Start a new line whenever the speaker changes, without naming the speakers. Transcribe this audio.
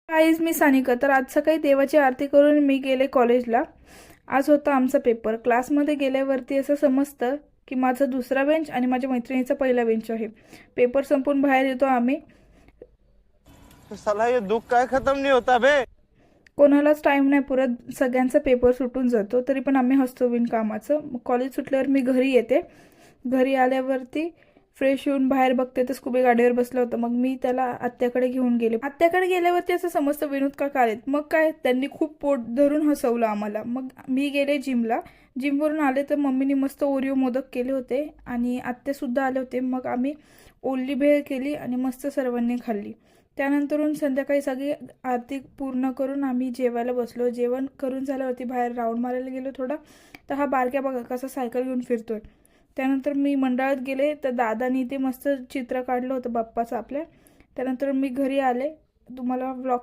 Guys, मी सानिका. तर आज सकाळी देवाची आरती करून मी गेले कॉलेजला. आज होता आमचा पेपर. क्लासमध्ये गेल्यावरती असं समजतं की माझा दुसरा बेंच आणि माझ्या मैत्रिणीचा पहिला बेंच आहे. पेपर संपून बाहेर येतो आम्ही.
साला ये दुख काय खत्म नहीं होता बे.
कोणालाच टाईम नाही पुरत, सगळ्यांचा पेपर सुटून जातो. तरी पण आम्ही हसतो बिनकामाचं. मग कॉलेज सुटल्यावर मी घरी येते. घरी आल्यावरती फ्रेश होऊन बाहेर बघते तर स्कूबी गाडीवर बसलं होतं. मग मी त्याला आत्याकडे घेऊन गेले. आत्याकडे गेल्यावरती असं समजतं विनोद काका आलेत. मग काय, त्यांनी खूप पोट धरून हसवलं आम्हाला. मग मी गेले जिमला. जिमवरून आले तर मम्मीने मस्त ओरिओ मोदक केले होते आणि आत्यासुद्धा आले होते. मग आम्ही ओली भेळ केली आणि मस्त सर्वांनी खाल्ली. त्यानंतरून संध्याकाळी सगळी आरती पूर्ण करून आम्ही जेवायला बसलो. जेवण करून झाल्यावरती बाहेर राऊंड मारायला गेलो थोडा. तर हा बारक्या बघा कसा सायकल घेऊन फिरतोय. त्यानंतर मी मंडळात गेले तर दादानी ते मस्त चित्र काढलं होतं बाप्पाचं आपल्या. त्यानंतर मी घरी आले. तुम्हाला व्लॉग